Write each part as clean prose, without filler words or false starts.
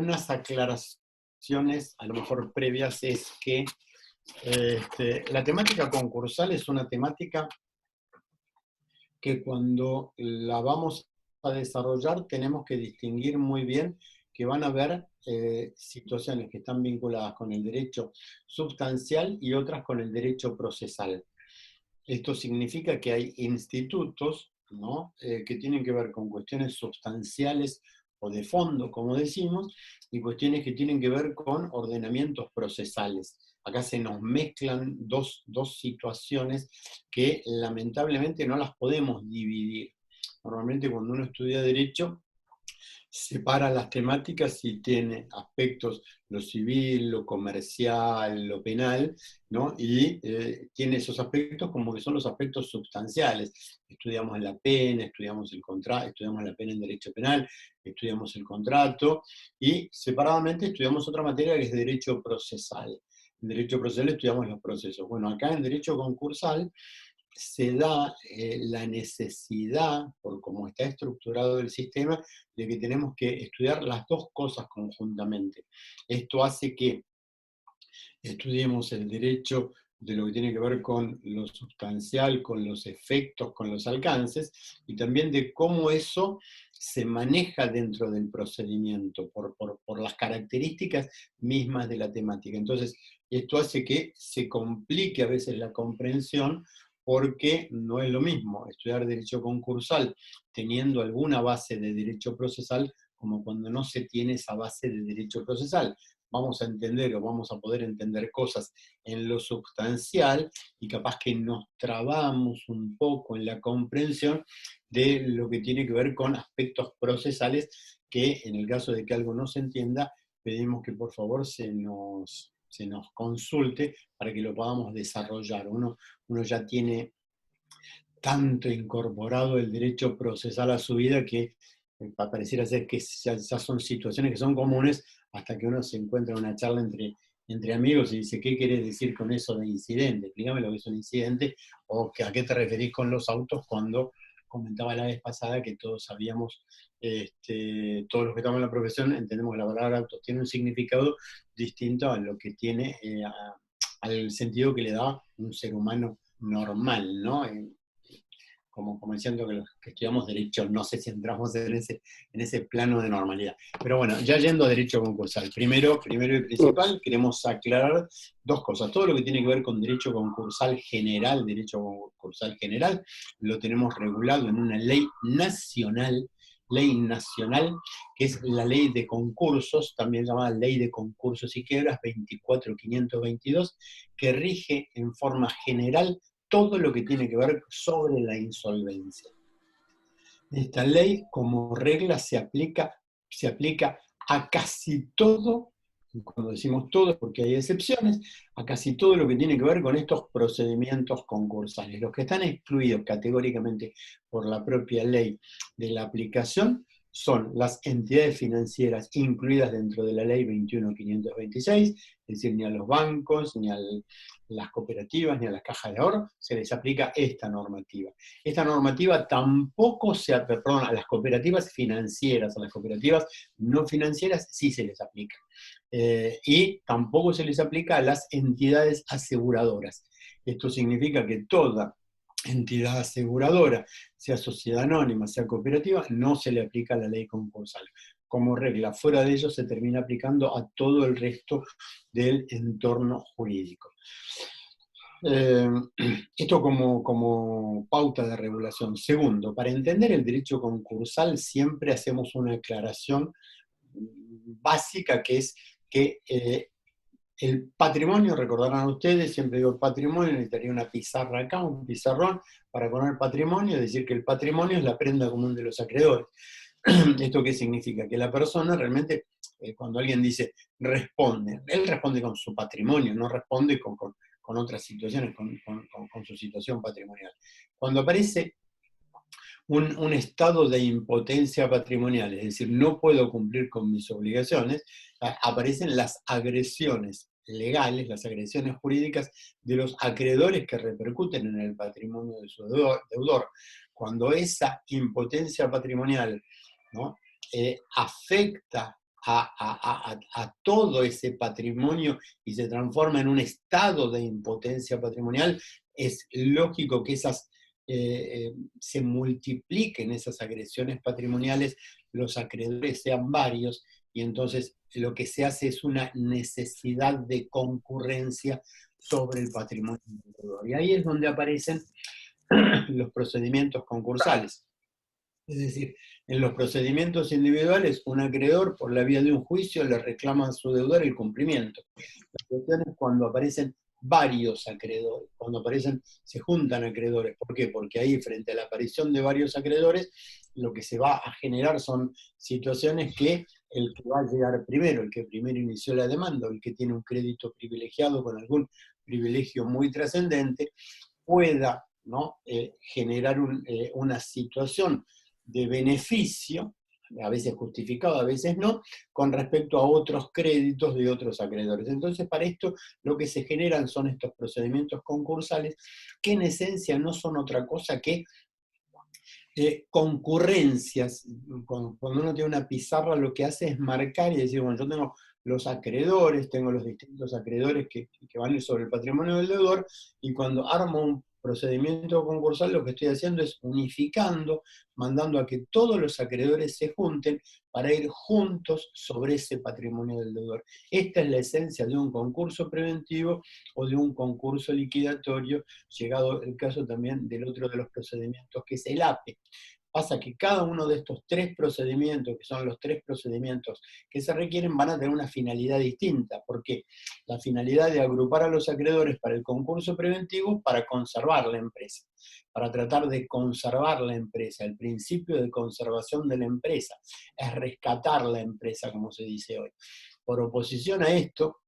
unas aclaraciones, a lo mejor previas, es que la temática concursal es una temática que cuando la vamos a desarrollar tenemos que distinguir muy bien que van a haber situaciones que están vinculadas con el derecho sustancial y otras con el derecho procesal. Esto significa que hay institutos, ¿no? Que tienen que ver con cuestiones sustanciales o de fondo, como decimos, y cuestiones que tienen que ver con ordenamientos procesales. Acá se nos mezclan dos situaciones que lamentablemente no las podemos dividir. Normalmente cuando uno estudia derecho, separa las temáticas y tiene aspectos, lo civil, lo comercial, lo penal, ¿no? Y tiene esos aspectos como que son los aspectos sustanciales. Estudiamos la pena, estudiamos el contrato, estudiamos la pena en derecho penal, estudiamos el contrato, y separadamente estudiamos otra materia que es derecho procesal. En derecho procesal estudiamos los procesos. Bueno, acá en derecho concursal se da la necesidad, por cómo está estructurado el sistema, de que tenemos que estudiar las dos cosas conjuntamente. Esto hace que estudiemos el derecho de lo que tiene que ver con lo sustancial, con los efectos, con los alcances, y también de cómo eso se maneja dentro del procedimiento, por las características mismas de la temática. Entonces, esto hace que se complique a veces la comprensión, porque no es lo mismo estudiar derecho concursal teniendo alguna base de derecho procesal como cuando no se tiene esa base de derecho procesal. Vamos a entender o vamos a poder entender cosas en lo sustancial y capaz que nos trabamos un poco en la comprensión de lo que tiene que ver con aspectos procesales que en el caso de que algo no se entienda, pedimos que por favor se nos consulte para que lo podamos desarrollar. Uno ya tiene tanto incorporado el derecho procesal a su vida que pareciera ser que ya son situaciones que son comunes hasta que uno se encuentra en una charla entre amigos y dice, ¿qué querés decir con eso de incidente? Explícame lo que es un incidente, o a qué te referís con los autos, cuando comentaba la vez pasada que todos sabíamos, todos los que estamos en la profesión entendemos que la palabra autos tiene un significado distinto a lo que tiene, al sentido que le da un ser humano normal, ¿no? Como diciendo que los que estudiamos derecho, no sé si entramos en ese plano de normalidad. Pero bueno, ya yendo a derecho concursal, primero y principal, queremos aclarar dos cosas. Todo lo que tiene que ver con derecho concursal general, lo tenemos regulado en una ley nacional, que es la ley de concursos, también llamada ley de concursos y quiebras 24522, que rige en forma general todo lo que tiene que ver sobre la insolvencia. Esta ley, como regla, se aplica a casi todo, y cuando decimos todo porque hay excepciones, a casi todo lo que tiene que ver con estos procedimientos concursales. Los que están excluidos categóricamente por la propia ley de la aplicación son las entidades financieras incluidas dentro de la ley 21.526, es decir, ni a los bancos, ni a las cooperativas, ni a las cajas de ahorro, se les aplica esta normativa. Esta normativa tampoco perdón, a las cooperativas financieras, a las cooperativas no financieras sí se les aplica. Y tampoco se les aplica a las entidades aseguradoras. Esto significa que toda entidad aseguradora, sea sociedad anónima, sea cooperativa, no se le aplica la ley concursal. Como regla, fuera de ello se termina aplicando a todo el resto del entorno jurídico. Esto como pauta de regulación. Segundo, para entender el derecho concursal siempre hacemos una aclaración básica, que es que el patrimonio, recordarán ustedes, siempre digo patrimonio, necesitaría una pizarra acá, un pizarrón para poner patrimonio, es decir, que el patrimonio es la prenda común de los acreedores. ¿Esto qué significa? Que la persona realmente, cuando alguien dice responde, él responde con su patrimonio, no responde con otras situaciones, con su situación patrimonial. Cuando aparece un estado de impotencia patrimonial, es decir, no puedo cumplir con mis obligaciones, aparecen las agresiones legales, las agresiones jurídicas de los acreedores que repercuten en el patrimonio de su deudor. Cuando esa impotencia patrimonial, ¿no?, afecta a todo ese patrimonio y se transforma en un estado de impotencia patrimonial, es lógico que se multipliquen esas agresiones patrimoniales, los acreedores sean varios, y entonces lo que se hace es una necesidad de concurrencia sobre el patrimonio del deudor. Y ahí es donde aparecen los procedimientos concursales. Es decir, en los procedimientos individuales, un acreedor, por la vía de un juicio, le reclama a su deudor el cumplimiento. La cuestión es cuando aparecen varios acreedores, cuando se juntan acreedores. ¿Por qué? Porque ahí, frente a la aparición de varios acreedores, lo que se va a generar son situaciones que el que va a llegar primero, el que primero inició la demanda, o el que tiene un crédito privilegiado con algún privilegio muy trascendente, pueda, ¿no?, generar una situación de beneficio, a veces justificado, a veces no, con respecto a otros créditos de otros acreedores. Entonces, para esto lo que se generan son estos procedimientos concursales, que en esencia no son otra cosa que concurrencias. Cuando uno tiene una pizarra, lo que hace es marcar y decir, bueno, yo tengo los acreedores, tengo los distintos acreedores que van a ir sobre el patrimonio del deudor, y cuando armo un procedimiento concursal, lo que estoy haciendo es unificando, mandando a que todos los acreedores se junten para ir juntos sobre ese patrimonio del deudor. Esta es la esencia de un concurso preventivo o de un concurso liquidatorio, llegado el caso también del otro de los procedimientos, que es el APE. Pasa que cada uno de estos tres procedimientos, que son los tres procedimientos que se requieren, van a tener una finalidad distinta, porque la finalidad de agrupar a los acreedores para el concurso preventivo, para conservar la empresa, para tratar de conservar la empresa, el principio de conservación de la empresa, es rescatar la empresa, como se dice hoy. Por oposición a esto,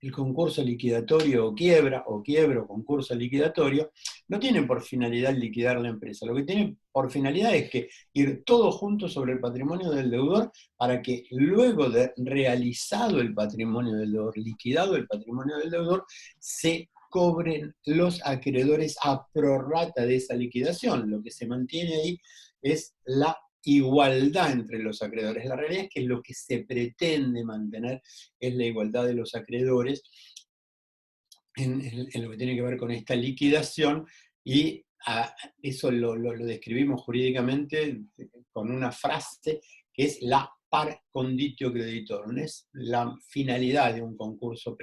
el concurso liquidatorio o quiebra, o quiebro, concurso liquidatorio, no tienen por finalidad liquidar la empresa. Lo que tienen por finalidad es que ir todos juntos sobre el patrimonio del deudor, para que luego de realizado el patrimonio del deudor, liquidado el patrimonio del deudor, se cobren los acreedores a prorrata de esa liquidación. Lo que se mantiene ahí es la igualdad entre los acreedores. La realidad es que lo que se pretende mantener es la igualdad de los acreedores en lo que tiene que ver con esta liquidación, y eso lo describimos jurídicamente con una frase que es la par conditio creditor, es la finalidad de un concurso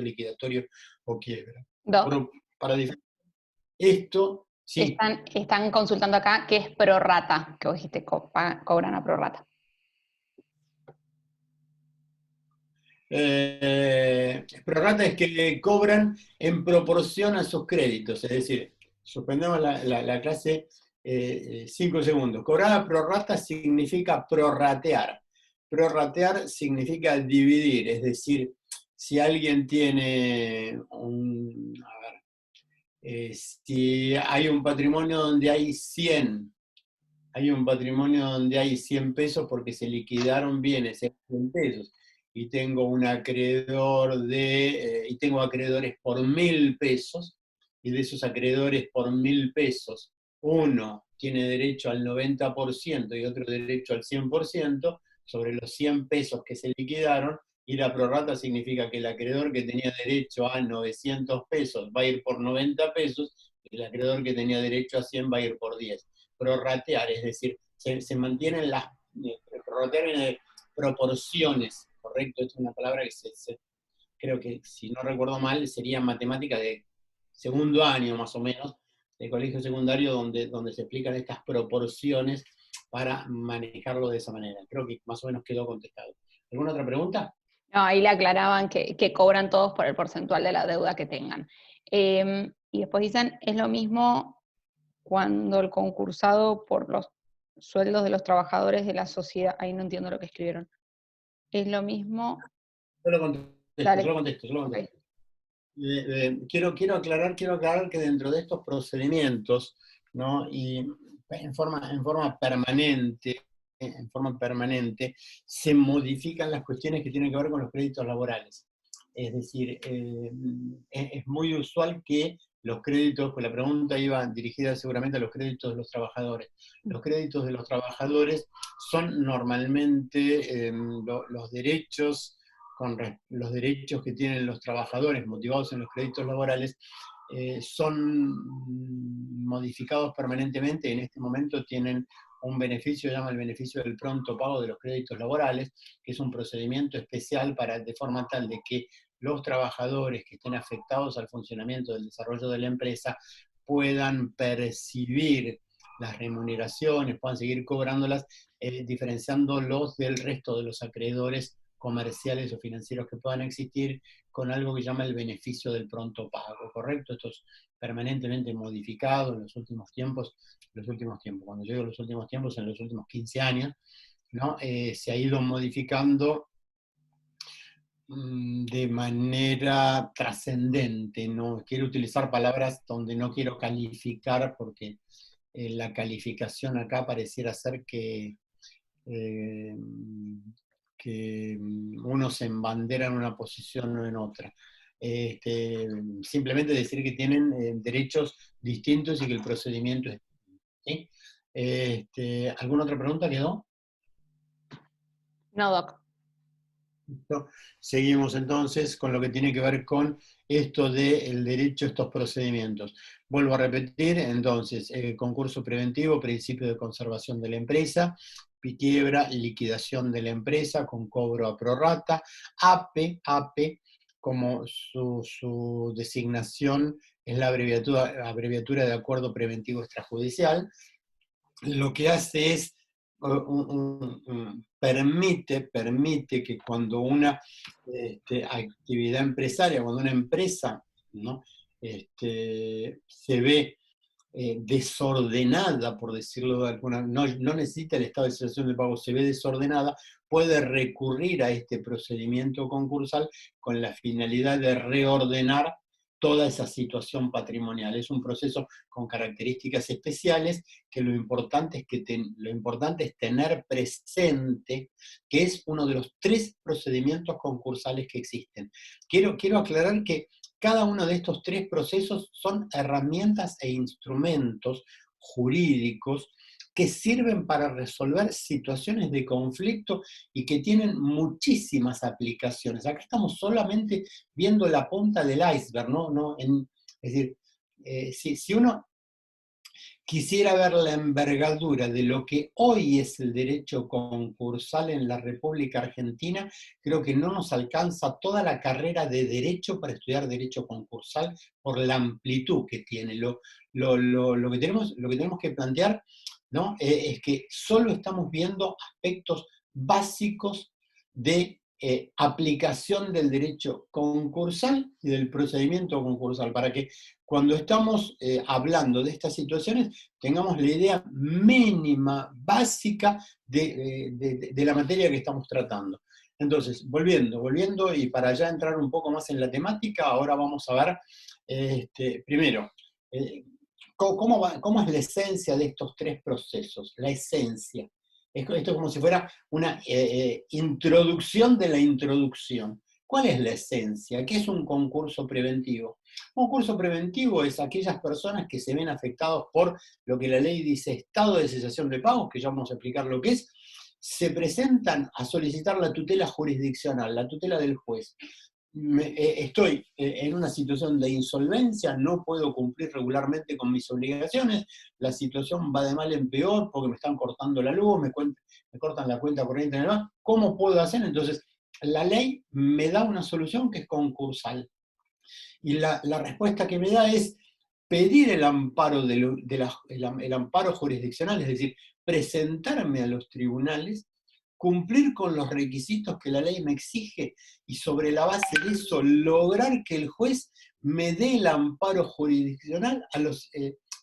liquidatorio o quiebra. Para esto, sí. Están consultando acá qué es prorrata, que vos dijiste cobran a prorrata. Prorrata es que cobran en proporción a sus créditos, es decir, suspendemos la clase 5 segundos. Cobrar a prorrata significa prorratear. Prorratear significa dividir, es decir, si alguien tiene si hay un patrimonio donde hay 100, hay un patrimonio donde hay 100 pesos porque se liquidaron bienes en 100 pesos, y tengo un acreedor y tengo acreedores por 1.000 pesos, y de esos acreedores por 1.000 pesos, uno tiene derecho al 90% y otro derecho al 100%, sobre los 100 pesos que se liquidaron, y la prorrata significa que el acreedor que tenía derecho a 900 pesos va a ir por 90 pesos, y el acreedor que tenía derecho a 100 va a ir por 10. Prorratear, es decir, se mantienen prorratear viene de proporciones, ¿correcto? Esta es una palabra que creo que, si no recuerdo mal, sería matemática de segundo año más o menos, de colegio secundario, donde se explican estas proporciones para manejarlo de esa manera. Creo que más o menos quedó contestado. ¿Alguna otra pregunta? No, ahí le aclaraban que cobran todos por el porcentual de la deuda que tengan. Y después dicen, es lo mismo cuando el concursado por los sueldos de los trabajadores de la sociedad, ahí no entiendo lo que escribieron. Es lo mismo. Solo contesto. Okay. Quiero aclarar que dentro de estos procedimientos, ¿no?, y en forma permanente, se modifican las cuestiones que tienen que ver con los créditos laborales. Es decir, es muy usual que los créditos, pues la pregunta iba dirigida seguramente a los créditos de los trabajadores. Los créditos de los trabajadores son normalmente los derechos, los derechos que tienen los trabajadores motivados en los créditos laborales, son modificados permanentemente. En este momento tienen un beneficio, se llama el beneficio del pronto pago de los créditos laborales, que es un procedimiento especial de forma tal de que los trabajadores que estén afectados al funcionamiento del desarrollo de la empresa puedan percibir las remuneraciones, puedan seguir cobrándolas, diferenciándolos del resto de los acreedores comerciales o financieros que puedan existir, con algo que llama el beneficio del pronto pago, ¿correcto? Esto es permanentemente modificado en los últimos tiempos, cuando yo digo los últimos tiempos, en los últimos 15 años, ¿no? Se ha ido modificando de manera trascendente, no quiero utilizar palabras donde no quiero calificar, porque la calificación acá pareciera ser eh, que uno se embandera en una posición o en otra. Simplemente decir que tienen derechos distintos y que el procedimiento es distinto, ¿sí? ¿Alguna otra pregunta quedó? No, Doc. ¿No? Seguimos entonces con lo que tiene que ver con esto del derecho a estos procedimientos. Vuelvo a repetir, entonces, concurso preventivo, principio de conservación de la empresa, quiebra, liquidación de la empresa con cobro a prorrata, APE, como su designación es la abreviatura de acuerdo preventivo extrajudicial, lo que hace es permite que cuando una actividad empresaria, cuando una empresa, ¿no? Se ve desordenada, por decirlo de alguna manera, no necesita el estado de situación de pago, se ve desordenada, puede recurrir a este procedimiento concursal con la finalidad de reordenar toda esa situación patrimonial. Es un proceso con características especiales que lo importante es tener presente que es uno de los 3 procedimientos concursales que existen. Quiero aclarar que cada uno de estos 3 procesos son herramientas e instrumentos jurídicos que sirven para resolver situaciones de conflicto y que tienen muchísimas aplicaciones. Acá estamos solamente viendo la punta del iceberg, ¿no? Es decir, si uno quisiera ver la envergadura de lo que hoy es el derecho concursal en la República Argentina, creo que no nos alcanza toda la carrera de derecho para estudiar derecho concursal por la amplitud que tiene. Lo que tenemos que plantear, ¿no? Es que solo estamos viendo aspectos básicos de aplicación del derecho concursal y del procedimiento concursal, para que cuando estamos hablando de estas situaciones tengamos la idea mínima, básica de la materia que estamos tratando. Entonces, volviendo y para ya entrar un poco más en la temática, ahora vamos a ver, primero, ¿cómo es la esencia de estos 3 procesos? La esencia. Esto es como si fuera una introducción de la introducción. ¿Cuál es la esencia? ¿Qué es un concurso preventivo? Un concurso preventivo es aquellas personas que se ven afectados por lo que la ley dice estado de cesación de pagos, que ya vamos a explicar lo que es, se presentan a solicitar la tutela jurisdiccional, la tutela del juez. Estoy en una situación de insolvencia, no puedo cumplir regularmente con mis obligaciones, la situación va de mal en peor porque me están cortando la luz, me cortan la cuenta corriente en el banco. ¿Cómo puedo hacer? Entonces, la ley me da una solución que es concursal. Y la respuesta que me da es pedir el amparo, el amparo jurisdiccional, es decir, presentarme a los tribunales, cumplir con los requisitos que la ley me exige y sobre la base de eso lograr que el juez me dé el amparo jurisdiccional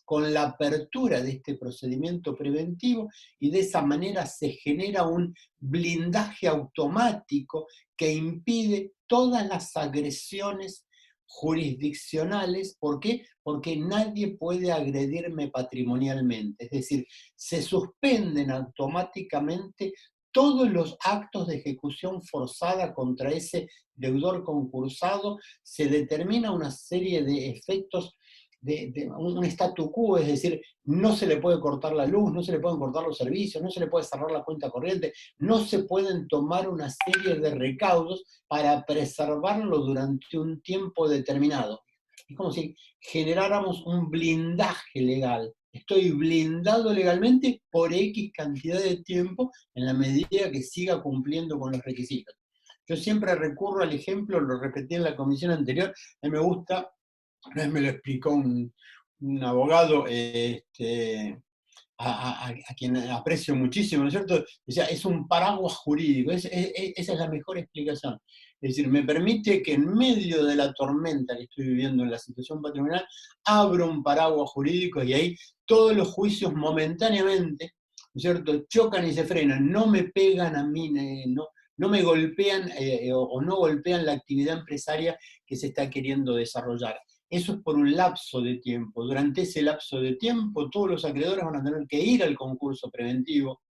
con la apertura de este procedimiento preventivo, y de esa manera se genera un blindaje automático que impide todas las agresiones jurisdiccionales. ¿Por qué? Porque nadie puede agredirme patrimonialmente. Es decir, se suspenden automáticamente todos los actos de ejecución forzada contra ese deudor concursado, se determina una serie de efectos un statu quo, es decir, no se le puede cortar la luz, no se le pueden cortar los servicios, no se le puede cerrar la cuenta corriente, no se pueden tomar una serie de recaudos para preservarlo durante un tiempo determinado. Es como si generáramos un blindaje legal. Estoy blindado legalmente por X cantidad de tiempo en la medida que siga cumpliendo con los requisitos. Yo siempre recurro al ejemplo, lo repetí en la comisión anterior, a mí me gusta, una vez me lo explicó un abogado a quien aprecio muchísimo, ¿no es cierto? Decía, es un paraguas jurídico, esa es la mejor explicación. Es decir, me permite que en medio de la tormenta que estoy viviendo en la situación patrimonial, abro un paraguas jurídico y ahí todos los juicios momentáneamente, ¿no es cierto?, chocan y se frenan, no me pegan a mí, no me golpean o no golpean la actividad empresaria que se está queriendo desarrollar. Eso es por un lapso de tiempo. Durante ese lapso de tiempo, todos los acreedores van a tener que ir al concurso preventivo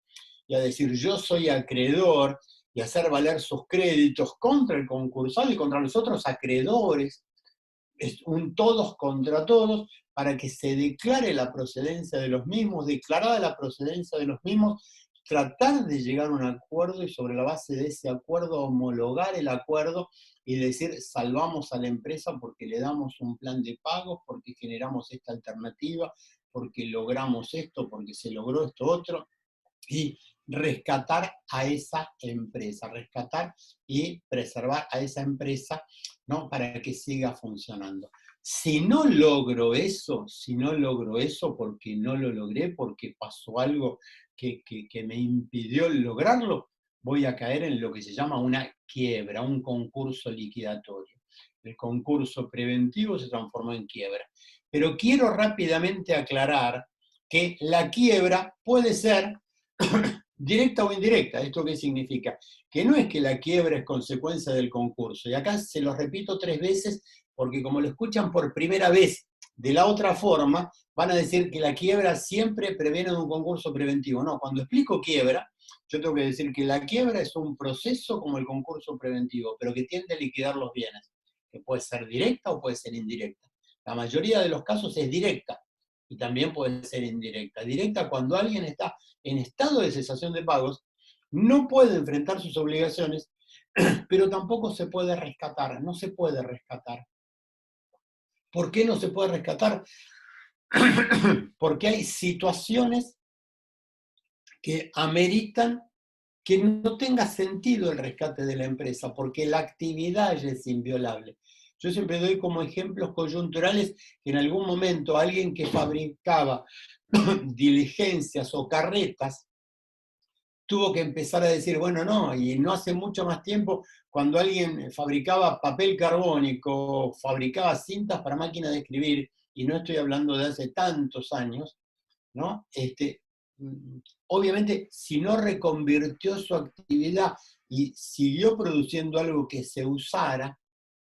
y a decir, yo soy acreedor, y hacer valer sus créditos contra el concursal y contra los otros acreedores. Es un todos contra todos, para que se declare la procedencia de los mismos, declarada la procedencia de los mismos, tratar de llegar a un acuerdo y sobre la base de ese acuerdo homologar el acuerdo y decir salvamos a la empresa porque le damos un plan de pagos, porque generamos esta alternativa, porque logramos esto, porque se logró esto otro, y rescatar a esa empresa, rescatar y preservar a esa empresa, ¿no?, para que siga funcionando. Si no logro eso porque no lo logré, porque pasó algo que me impidió lograrlo, voy a caer en lo que se llama una quiebra, un concurso liquidatorio. El concurso preventivo se transformó en quiebra. Pero quiero rápidamente aclarar que la quiebra puede ser directa o indirecta. ¿Esto qué significa? Que no es que la quiebra es consecuencia del concurso. Y acá se lo repito 3 veces, porque como lo escuchan por primera vez de la otra forma, van a decir que la quiebra siempre previene de un concurso preventivo. No, cuando explico quiebra, yo tengo que decir que la quiebra es un proceso como el concurso preventivo, pero que tiende a liquidar los bienes, que puede ser directa o puede ser indirecta. La mayoría de los casos es directa, y también puede ser indirecta. Directa cuando alguien está en estado de cesación de pagos, no puede enfrentar sus obligaciones, pero tampoco se puede rescatar, no se puede rescatar. ¿Por qué no se puede rescatar? Porque hay situaciones que ameritan que no tenga sentido el rescate de la empresa, porque la actividad ya es inviolable. Yo siempre doy como ejemplos coyunturales que en algún momento alguien que fabricaba diligencias o carretas tuvo que empezar a decir, bueno, no, y no hace mucho más tiempo, cuando alguien fabricaba papel carbónico, fabricaba cintas para máquinas de escribir, y no estoy hablando de hace tantos años, ¿no? Obviamente, si no reconvirtió su actividad y siguió produciendo algo que se usara,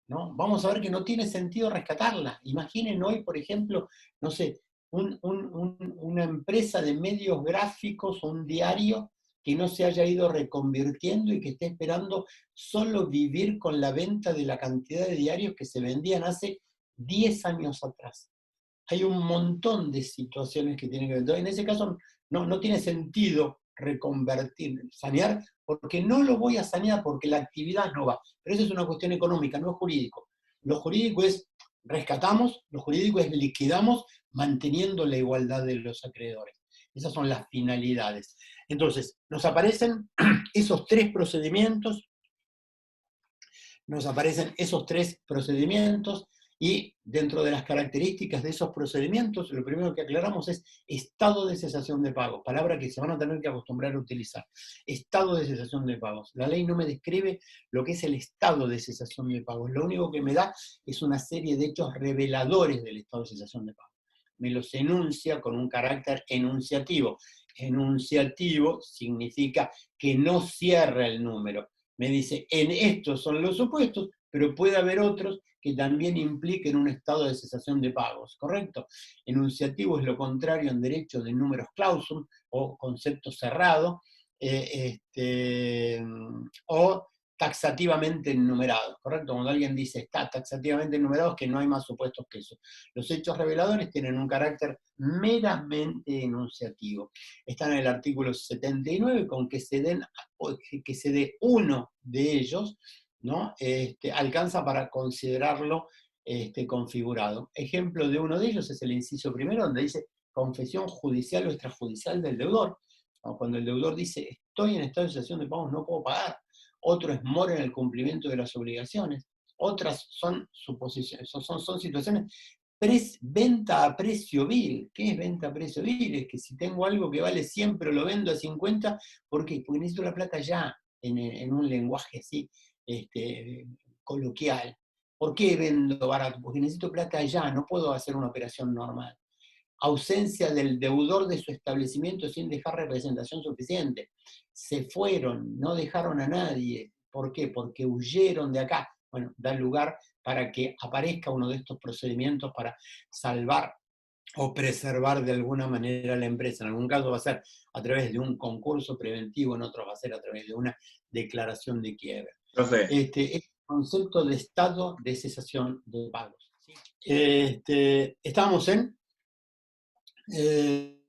¿no?, vamos a ver que no tiene sentido rescatarla. Imaginen hoy, por ejemplo, no sé, una empresa de medios gráficos o un diario que no se haya ido reconvirtiendo y que esté esperando solo vivir con la venta de la cantidad de diarios que se vendían hace 10 años atrás. Hay un montón de situaciones que tienen que ver. Entonces, en ese caso, no tiene sentido reconvertir, sanear, porque no lo voy a sanear porque la actividad no va. Pero eso es una cuestión económica, no es jurídico. Lo jurídico es rescatamos, lo jurídico es liquidamos, manteniendo la igualdad de los acreedores. Esas son las finalidades. Entonces, nos aparecen esos tres procedimientos, y dentro de las características de esos procedimientos, lo primero que aclaramos es estado de cesación de pagos, palabra que se van a tener que acostumbrar a utilizar. Estado de cesación de pagos. La ley no me describe lo que es el estado de cesación de pagos, lo único que me da es una serie de hechos reveladores del estado de cesación de pagos. Me los enuncia con un carácter enunciativo. Enunciativo significa que no cierra el número. Me dice, en estos son los supuestos, pero puede haber otros que también impliquen un estado de cesación de pagos, ¿correcto? Enunciativo es lo contrario en derecho de numerus clausum o concepto cerrado, o taxativamente enumerados, ¿correcto? Cuando alguien dice está taxativamente enumerado es que no hay más supuestos que eso. Los hechos reveladores tienen un carácter meramente enunciativo. Están en el artículo 79, con que se dé uno de ellos, ¿no? Alcanza para considerarlo configurado. Ejemplo de uno de ellos es el inciso primero, donde dice confesión judicial o extrajudicial del deudor. ¿No? Cuando el deudor dice estoy en estado de cesación de pagos, no puedo pagar. Otro es mora en el cumplimiento de las obligaciones. Otras son suposiciones, son situaciones. Venta a precio vil. ¿Qué es venta a precio vil? Es que si tengo algo que vale 100 pero lo vendo a 50, ¿por qué? Porque necesito la plata ya, en un lenguaje así coloquial. ¿Por qué vendo barato? Porque necesito plata ya, no puedo hacer una operación normal. Ausencia del deudor de su establecimiento sin dejar representación suficiente. Se fueron, no dejaron a nadie. ¿Por qué? Porque huyeron de acá. Bueno, da lugar para que aparezca uno de estos procedimientos para salvar o preservar de alguna manera la empresa. En algún caso va a ser a través de un concurso preventivo, en otros va a ser a través de una declaración de quiebra. Es el concepto de estado de cesación de pagos.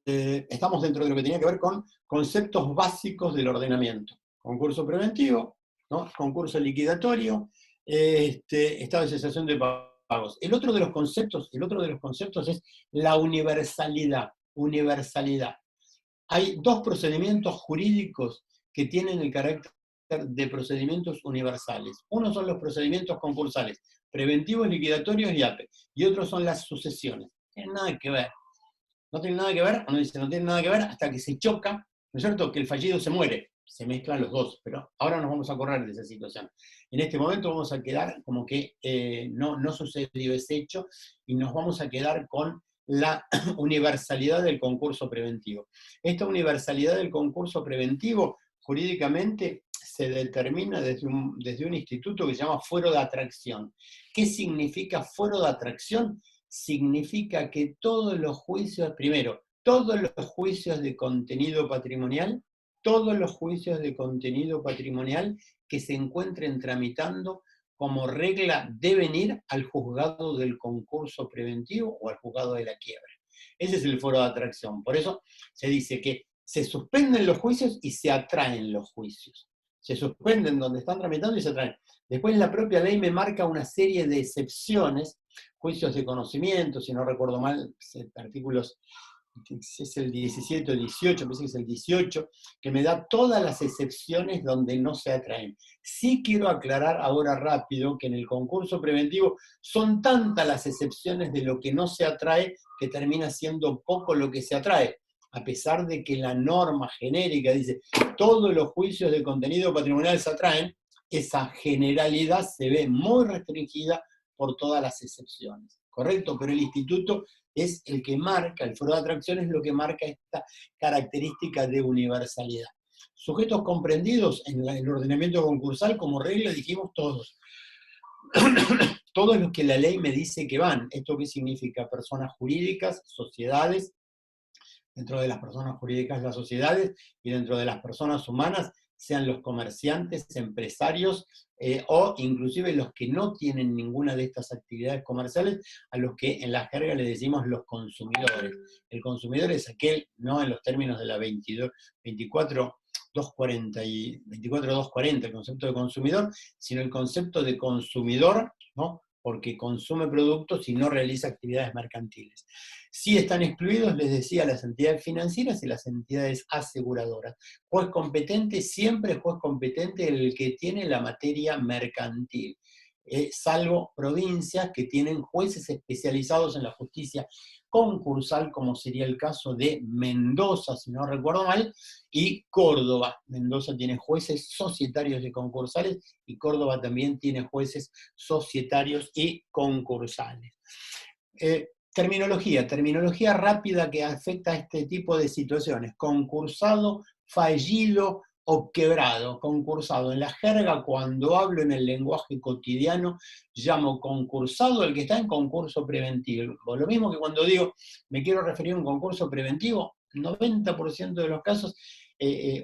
Estamos dentro de lo que tenía que ver con conceptos básicos del ordenamiento. Concurso preventivo, ¿no? Concurso liquidatorio, estado de cesación de pagos. El otro de los conceptos es la universalidad. Universalidad. Hay dos procedimientos jurídicos que tienen el carácter de procedimientos universales. Uno son los procedimientos concursales, preventivos, liquidatorios y APE, y otros son las sucesiones. No tienen nada que ver. No tiene nada que ver, uno dice no tiene nada que ver hasta que se choca, ¿no es cierto?, que el fallido se muere, se mezclan los dos, pero ahora nos vamos a correr de esa situación. En este momento vamos a quedar como que no sucedió ese hecho y nos vamos a quedar con la universalidad del concurso preventivo. Esta universalidad del concurso preventivo jurídicamente se determina desde un instituto que se llama fuero de atracción. ¿Qué significa fuero de atracción? Significa que todos los juicios, primero, todos los juicios de contenido patrimonial, que se encuentren tramitando como regla deben ir al juzgado del concurso preventivo o al juzgado de la quiebra. Ese es el foro de atracción. Por eso se dice que se suspenden los juicios y se atraen los juicios. Se suspenden donde están tramitando y se atraen. Después la propia ley me marca una serie de excepciones, juicios de conocimiento, si no recuerdo mal, artículos, es el 17 o 18, pensé que es el 18, que me da todas las excepciones donde no se atraen. Sí quiero aclarar ahora rápido que en el concurso preventivo son tantas las excepciones de lo que no se atrae que termina siendo poco lo que se atrae, a pesar de que la norma genérica dice todos los juicios de contenido patrimonial se atraen, esa generalidad se ve muy restringida por todas las excepciones, ¿correcto? Pero el instituto es el que marca, el foro de atracción es lo que marca esta característica de universalidad. Sujetos comprendidos en el ordenamiento concursal, como regla dijimos todos. Todos los que la ley me dice que van. ¿Esto qué significa? Personas jurídicas, sociedades, dentro de las personas jurídicas las sociedades, y dentro de las personas humanas, sean los comerciantes, empresarios, o inclusive los que no tienen ninguna de estas actividades comerciales, a los que en la jerga le decimos los consumidores. El consumidor es aquel, no en los términos de la 24.240, el concepto de consumidor, sino el concepto de consumidor, ¿no?, porque consume productos y no realiza actividades mercantiles. Sí están excluidos, les decía, las entidades financieras y las entidades aseguradoras. Juez competente, siempre juez competente el que tiene la materia mercantil, salvo provincias que tienen jueces especializados en la justicia concursal, como sería el caso de Mendoza, si no recuerdo mal, y Córdoba. Mendoza tiene jueces societarios y concursales, y Córdoba también tiene jueces societarios y concursales. Terminología rápida que afecta a este tipo de situaciones. Concursado, fallido o quebrado. Concursado. En la jerga, cuando hablo en el lenguaje cotidiano, llamo concursado el que está en concurso preventivo. Lo mismo que cuando digo, me quiero referir a un concurso preventivo, 90% de los casos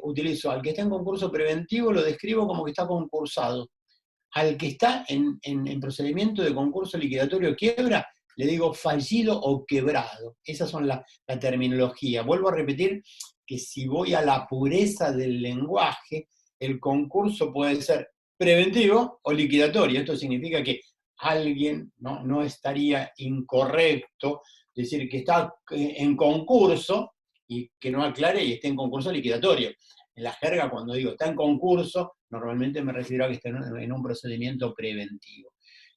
utilizo al que está en concurso preventivo, lo describo como que está concursado. Al que está en procedimiento de concurso liquidatorio quiebra, le digo fallido o quebrado. Esas son la terminología. Vuelvo a repetir que si voy a la pureza del lenguaje, el concurso puede ser preventivo o liquidatorio. Esto significa que alguien no estaría incorrecto decir que está en concurso y que no aclare y esté en concurso liquidatorio. En la jerga, cuando digo está en concurso, normalmente me refiero a que está en un procedimiento preventivo.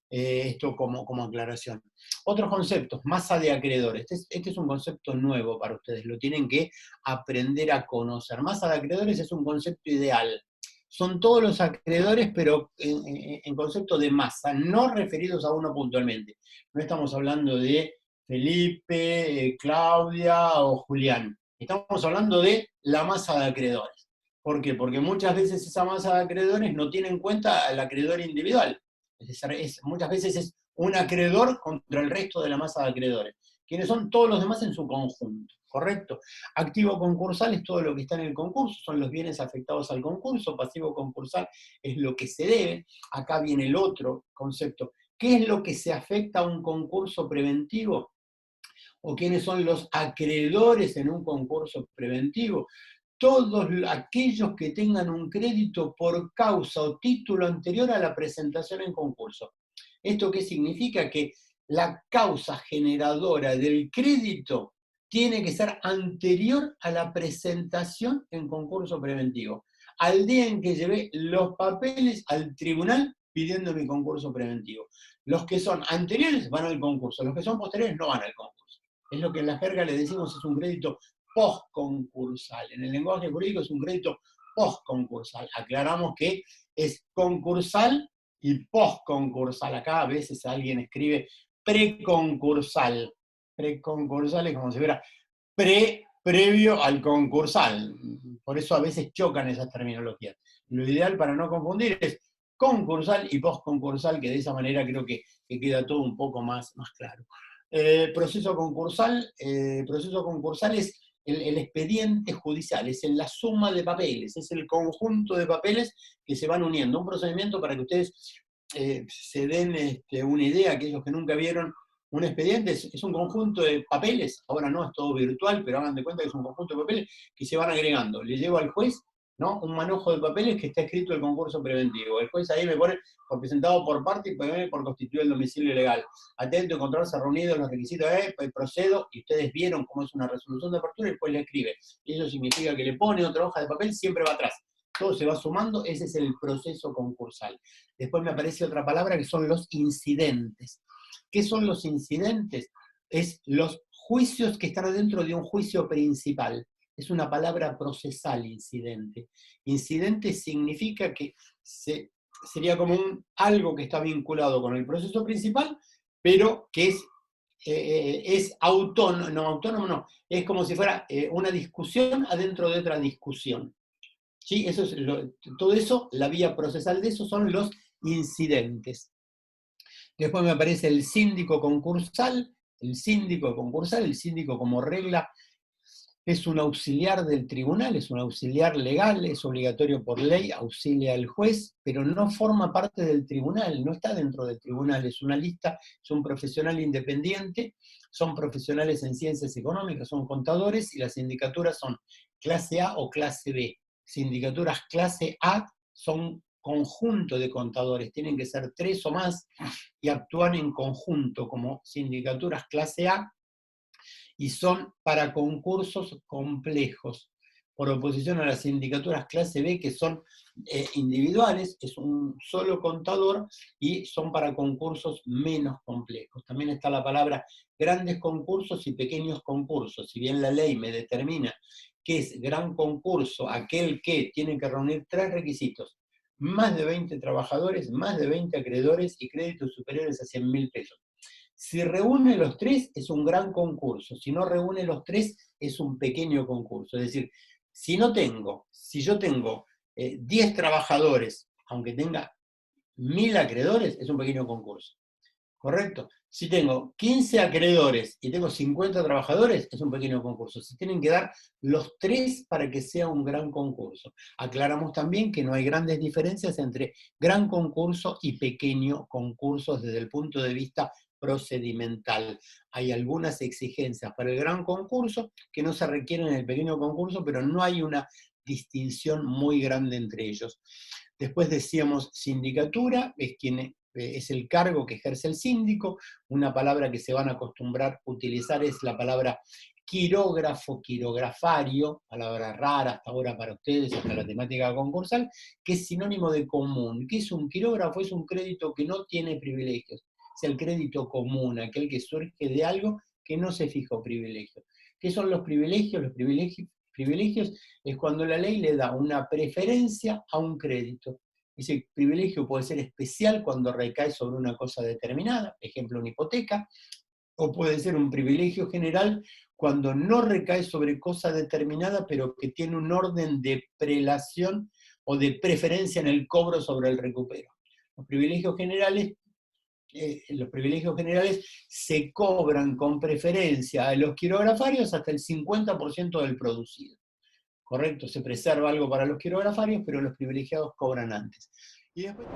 Esto como aclaración. Otros conceptos, masa de acreedores. Este es un concepto nuevo para ustedes, lo tienen que aprender a conocer. Masa de acreedores es un concepto ideal. Son todos los acreedores, pero en concepto de masa, no referidos a uno puntualmente. No estamos hablando de Felipe, Claudia o Julián. Estamos hablando de la masa de acreedores. ¿Por qué? Porque muchas veces esa masa de acreedores no tiene en cuenta al acreedor individual. Muchas veces es un acreedor contra el resto de la masa de acreedores, quienes son todos los demás en su conjunto, ¿correcto? Activo concursal es todo lo que está en el concurso, son los bienes afectados al concurso. Pasivo concursal es lo que se debe. Acá viene el otro concepto. ¿Qué es lo que se afecta a un concurso preventivo? ¿O quiénes son los acreedores en un concurso preventivo? Todos aquellos que tengan un crédito por causa o título anterior a la presentación en concurso. ¿Esto qué significa? Que la causa generadora del crédito tiene que ser anterior a la presentación en concurso preventivo, al día en que llevé los papeles al tribunal pidiendo mi concurso preventivo. Los que son anteriores van al concurso, los que son posteriores no van al concurso. Es lo que en la jerga le decimos es un crédito postconcursal. En el lenguaje jurídico es un crédito postconcursal. Aclaramos que es concursal y postconcursal. Acá a veces alguien escribe preconcursal. Preconcursal es como si fuera previo al concursal. Por eso a veces chocan esas terminologías. Lo ideal para no confundir es concursal y postconcursal, que de esa manera creo que queda todo un poco más claro. Proceso concursal es el expediente judicial, es la suma de papeles, es el conjunto de papeles que se van uniendo. Un procedimiento para que ustedes se den una idea, aquellos que nunca vieron un expediente, es un conjunto de papeles, ahora no es todo virtual, pero hagan de cuenta que es un conjunto de papeles que se van agregando. Le llevo al juez, ¿no?, un manojo de papeles que está escrito el concurso preventivo. El juez ahí me pone por presentado por parte y por constituir el domicilio legal. Atento, encontrarse reunidos los requisitos, procedo, y ustedes vieron cómo es una resolución de apertura y después le escribe. Eso significa que le pone otra hoja de papel, siempre va atrás. Todo se va sumando, ese es el proceso concursal. Después me aparece otra palabra que son los incidentes. ¿Qué son los incidentes? Es los juicios que están dentro de un juicio principal. Es una palabra procesal, incidente. Incidente significa que sería como algo que está vinculado con el proceso principal, pero que es autónomo, no, es como si fuera una discusión adentro de otra discusión. ¿Sí? Todo eso, la vía procesal de eso son los incidentes. Después me aparece el síndico concursal. El síndico como regla es un auxiliar del tribunal, es un auxiliar legal, es obligatorio por ley, auxilia al juez, pero no forma parte del tribunal, no está dentro del tribunal, es una lista, es un profesional independiente, son profesionales en ciencias económicas, son contadores, y las sindicaturas son clase A o clase B. Sindicaturas clase A son conjunto de contadores, tienen que ser 3 o más, y actúan en conjunto como sindicaturas clase A, y son para concursos complejos, por oposición a las sindicaturas clase B, que son individuales, es un solo contador, y son para concursos menos complejos. También está la palabra grandes concursos y pequeños concursos. Si bien la ley me determina que es gran concurso aquel que tiene que reunir 3 requisitos: más de 20 trabajadores, más de 20 acreedores y créditos superiores a 100.000 pesos. Si reúne los 3, es un gran concurso. Si no reúne los 3, es un pequeño concurso. Es decir, si yo tengo 10 trabajadores, aunque tenga 1.000 acreedores, es un pequeño concurso. ¿correcto? Si tengo 15 acreedores y tengo 50 trabajadores, es un pequeño concurso. Se tienen que dar los tres para que sea un gran concurso. Aclaramos también que no hay grandes diferencias entre gran concurso y pequeño concurso desde el punto de vista procedimental. Hay algunas exigencias para el gran concurso que no se requieren en el pequeño concurso, pero no hay una distinción muy grande entre ellos. Después decíamos sindicatura, es el cargo que ejerce el síndico. Una palabra que se van a acostumbrar a utilizar es la palabra quirógrafo, quirografario, palabra rara hasta ahora para ustedes, hasta la temática concursal, que es sinónimo de común. ¿Qué es un quirógrafo? Es un crédito que no tiene privilegios. Es el crédito común, aquel que surge de algo que no se fijó privilegio. ¿Qué son los privilegios? Los privilegios es cuando la ley le da una preferencia a un crédito. Ese privilegio puede ser especial cuando recae sobre una cosa determinada, ejemplo, una hipoteca, o puede ser un privilegio general cuando no recae sobre cosa determinada, pero que tiene un orden de prelación o de preferencia en el cobro sobre el recupero. Los privilegios generales se cobran con preferencia a los quirografarios hasta el 50% del producido. ¿Correcto? Se preserva algo para los quirografarios, pero los privilegiados cobran antes. Y después...